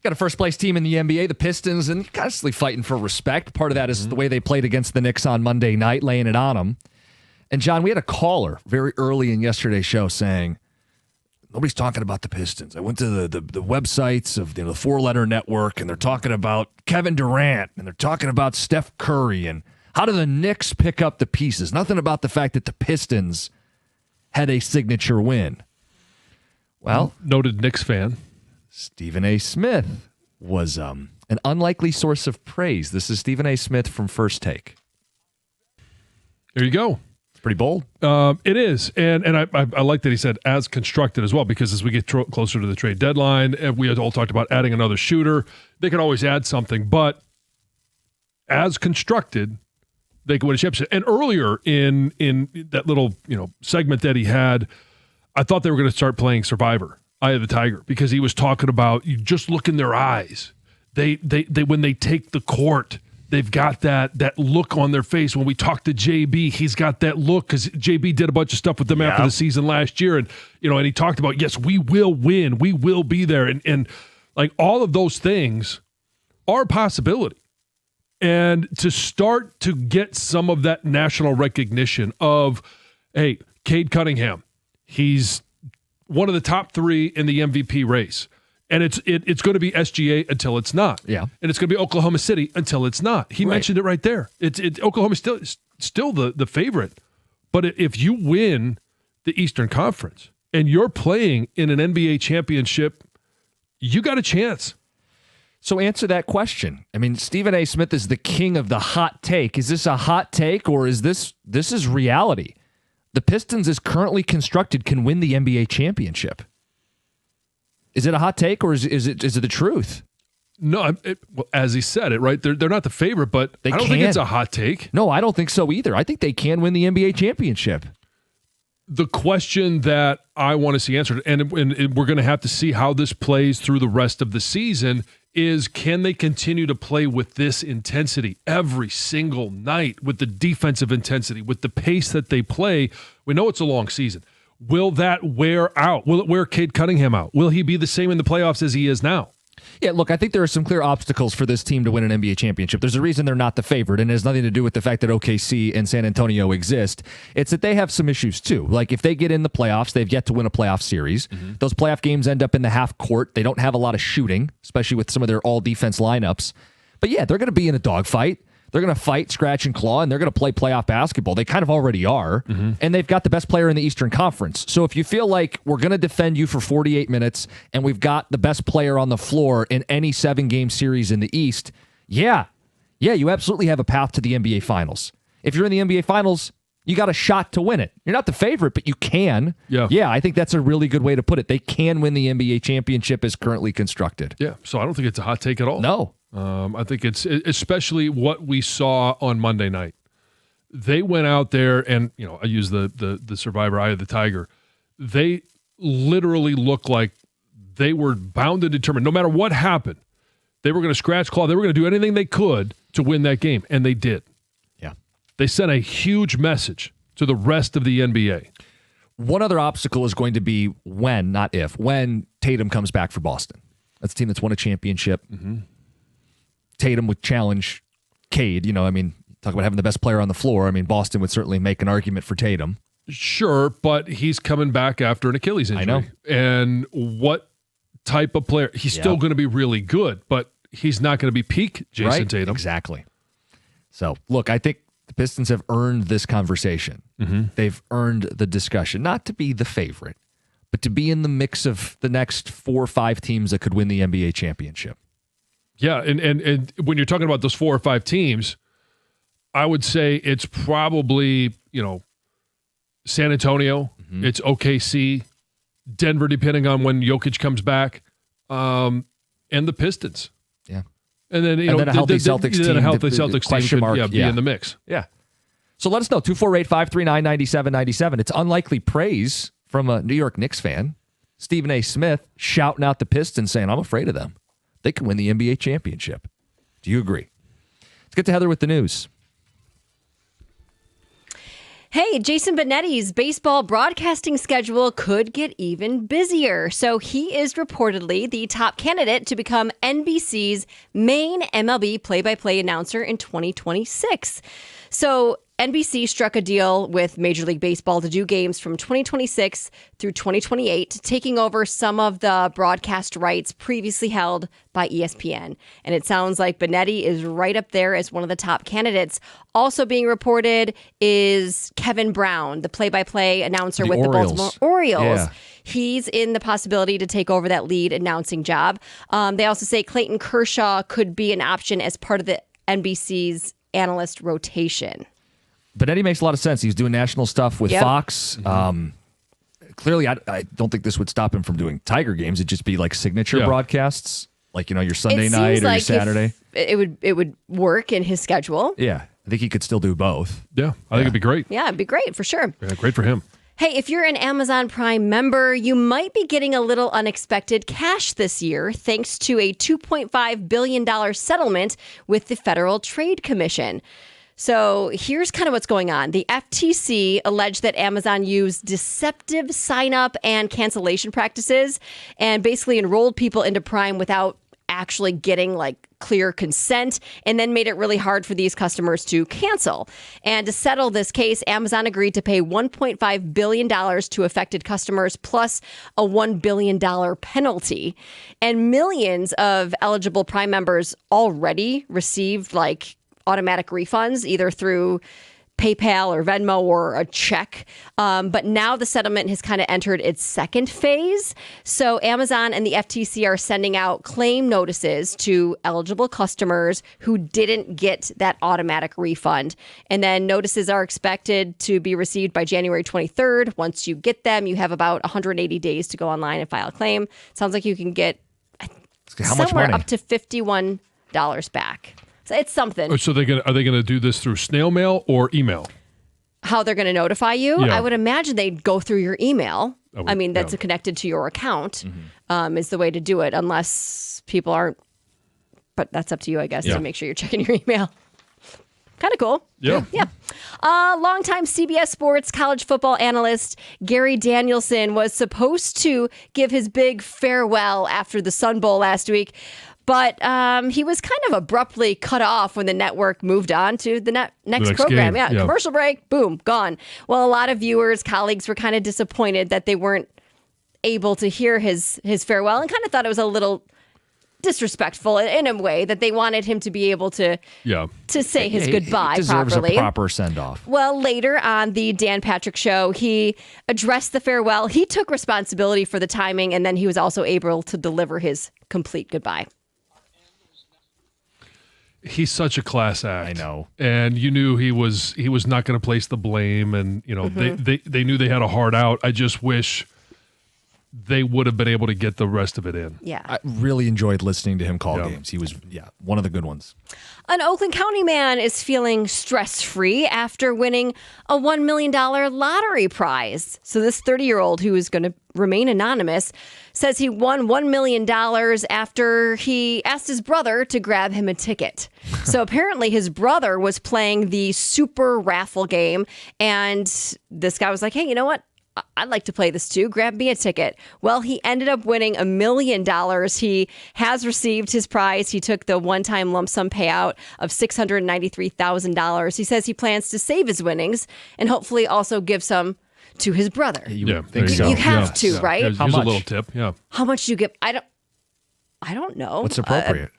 Got a first-place team in the NBA, the Pistons, and constantly fighting for respect. Part of that is the way they played against the Knicks on Monday night, laying it on them. And, John, we had a caller very early in yesterday's show saying, nobody's talking about the Pistons. I went to the websites of the four-letter network, and they're talking about Kevin Durant, and they're talking about Steph Curry, and how do the Knicks pick up the pieces? Nothing about the fact that the Pistons had a signature win. Well, noted Knicks fan Stephen A. Smith was an unlikely source of praise. This is Stephen A. Smith from First Take. There you go. Pretty bold. It is. And I like that he said as constructed as well, because as we get closer to the trade deadline, we had all talked about adding another shooter. They can always add something, but as constructed, they can win a championship. And earlier in that little segment that he had, I thought they were going to start playing Survivor, Eye of the Tiger, because he was talking about, you just look in their eyes. They when they take the court, they've got that look on their face. When we talk to JB, he's got that look because JB did a bunch of stuff with them after the season last year, and he talked about, yes, we will win, we will be there, and like all of those things are a possibility. And to start to get some of that national recognition of, hey, Cade Cunningham, he's one of the top 3 in the MVP race. And it's going to be SGA until it's not. Yeah. And it's going to be Oklahoma City until it's not. He mentioned it right there. Oklahoma's still the favorite. But if you win the Eastern Conference and you're playing in an NBA championship, you got a chance. So answer that question. I mean, Stephen A. Smith is the king of the hot take. Is this a hot take, or is this is reality? The Pistons, as currently constructed, can win the NBA championship. Is it a hot take, or is it the truth? No, as he said it, right? They're not the favorite, but I don't think it's a hot take. No, I don't think so either. I think they can win the NBA championship. The question that I want to see answered, and we're going to have to see how this plays through the rest of the season, is can they continue to play with this intensity every single night, with the defensive intensity, with the pace that they play? We know it's a long season. Will that wear out? Will it wear Cade Cunningham out? Will he be the same in the playoffs as he is now? Yeah, look, I think there are some clear obstacles for this team to win an NBA championship. There's a reason they're not the favorite, and it has nothing to do with the fact that OKC and San Antonio exist. It's that they have some issues, too. Like, if they get in the playoffs, they've yet to win a playoff series. Mm-hmm. Those playoff games end up in the half court. They don't have a lot of shooting, especially with some of their all-defense lineups. But, yeah, they're going to be in a dogfight. They're going to fight, scratch, and claw, and they're going to play playoff basketball. They kind of already are, and they've got the best player in the Eastern Conference. So if you feel like we're going to defend you for 48 minutes and we've got the best player on the floor in any 7-game series in the East, yeah, you absolutely have a path to the NBA Finals. If you're in the NBA Finals, you got a shot to win it. You're not the favorite, but you can. Yeah, I think that's a really good way to put it. They can win the NBA championship as currently constructed. Yeah, so I don't think it's a hot take at all. No. I think it's especially what we saw on Monday night. They went out there and, I use the Survivor Eye of the Tiger. They literally looked like they were bound and determined. No matter what happened, they were going to scratch claw. They were going to do anything they could to win that game, and they did. Yeah. They sent a huge message to the rest of the NBA. One other obstacle is going to be when, not if, when Tatum comes back for Boston. That's a team that's won a championship. Mm-hmm. Tatum would challenge Cade. Talk about having the best player on the floor. Boston would certainly make an argument for Tatum. Sure, but he's coming back after an Achilles injury. I know. And what type of player? He's still going to be really good, but he's not going to be peak Jason Tatum. Exactly. So, look, I think the Pistons have earned this conversation. Mm-hmm. They've earned the discussion, not to be the favorite, but to be in the mix of the next 4 or 5 teams that could win the NBA championship. Yeah, and when you're talking about those 4 or 5 teams, I would say it's probably, San Antonio, it's OKC, Denver, depending on when Jokic comes back, and the Pistons. Yeah. And then, a healthy Celtics team. A healthy Celtics team could be in the mix. Yeah. So let us know, 248-539-9797. It's unlikely praise from a New York Knicks fan, Stephen A. Smith, shouting out the Pistons, saying, I'm afraid of them. They can win the NBA championship. Do you agree? Let's get to Heather with the news. Hey, Jason Benetti's baseball broadcasting schedule could get even busier. So he is reportedly the top candidate to become NBC's main MLB play-by-play announcer in 2026. So NBC struck a deal with Major League Baseball to do games from 2026 through 2028, taking over some of the broadcast rights previously held by ESPN. And it sounds like Benetti is right up there as one of the top candidates. Also being reported is Kevin Brown, the play-by-play announcer with the Baltimore Orioles. Yeah. He's in the possibility to take over that lead announcing job. They also say Clayton Kershaw could be an option as part of the NBC's analyst rotation. Benetti makes a lot of sense. He's doing national stuff with Fox. Clearly, I don't think this would stop him from doing Tiger games. It'd just be like signature broadcasts, like, you know, your Sunday night or your Saturday. It would work in his schedule. Yeah, I think he could still do both. Yeah, I think it'd be great. Yeah, it'd be great for sure. Yeah, great for him. Hey, if you're an Amazon Prime member, you might be getting a little unexpected cash this year thanks to a $2.5 billion settlement with the Federal Trade Commission. So here's kind of what's going on. The FTC alleged that Amazon used deceptive sign-up and cancellation practices and basically enrolled people into Prime without actually getting like clear consent, and then made it really hard for these customers to cancel. And to settle this case, Amazon agreed to pay $1.5 billion to affected customers plus a $1 billion penalty. And millions of eligible Prime members already received like automatic refunds, either through PayPal or Venmo or a check. But now the settlement has kind of entered its second phase. So Amazon and the FTC are sending out claim notices to eligible customers who didn't get that automatic refund. And then notices are expected to be received by January 23rd. Once you get them, you have about 180 days to go online and file a claim. Sounds like you can get somewhere up to $51 back. So it's something. So are they going to do this through snail mail or email? How they're going to notify you? Yeah. I would imagine they'd go through your email. I mean, that's connected to your account is the way to do it, unless people aren't. But that's up to you, I guess, to make sure you're checking your email. Kind of cool. Yeah. Yeah. Longtime CBS Sports college football analyst Gary Danielson was supposed to give his big farewell after the Sun Bowl last week. But he was kind of abruptly cut off when the network moved on to the next program. Game. Yeah, commercial break, boom, gone. Well, a lot of viewers, colleagues were kind of disappointed that they weren't able to hear his farewell and kind of thought it was a little disrespectful in a way that they wanted him to be able to say his goodbye he deserves properly. A proper send-off. Well, later on the Dan Patrick Show, he addressed the farewell. He took responsibility for the timing, and then he was also able to deliver his complete goodbye. He's such a class act. I know. And you knew he was not going to place the blame, and you know they knew they had a hard out. I just wish they would have been able to get the rest of it in. Yeah. I really enjoyed listening to him call games. He was one of the good ones. An Oakland County man is feeling stress-free after winning a $1 million lottery prize. So this 30-year-old, who is going to remain anonymous, says he won $1 million after he asked his brother to grab him a ticket. So apparently his brother was playing the super raffle game, and this guy was like, hey, you know what? I'd like to play this too. Grab me a ticket. Well, he ended up winning $1 million. He has received his prize. He took the one-time lump sum payout of $693,000. He says he plans to save his winnings and hopefully also give some to his brother. You have to, right? Here's a little tip. Yeah. How much do you give? I don't know. What's appropriate?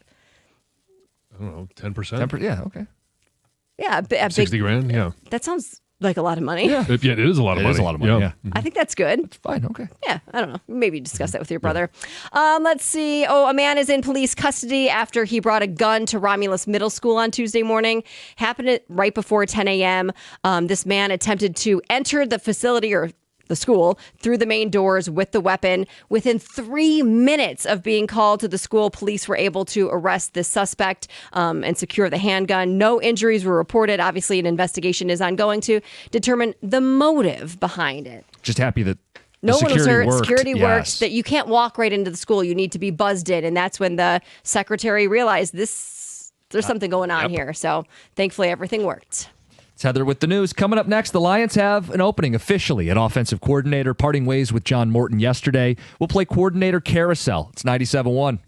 I don't know, 10%? Yeah, okay. Yeah, a 60 grand. Yeah. That sounds like a lot of money. Yeah, it is a lot of money. It is a lot of money, yeah. I think that's good. It's fine, okay. Yeah, I don't know. Maybe discuss that with your brother. Let's see. A man is in police custody after he brought a gun to Romulus Middle School on Tuesday morning. Happened right before 10 a.m. This man attempted to enter the facility or the school through the main doors with the weapon. Within 3 minutes of being called to the school, police were able to arrest this suspect and secure the handgun. No injuries were reported. Obviously, an investigation is ongoing to determine the motive behind it. Just happy that no one was hurt. Worked. Security worked. That you can't walk right into the school. You need to be buzzed in. And that's when the secretary realized there's something going on here. So thankfully, everything worked. It's Heather with the news. Coming up next, the Lions have an opening officially at offensive coordinator, parting ways with John Morton yesterday. We'll play coordinator carousel. It's 97.1.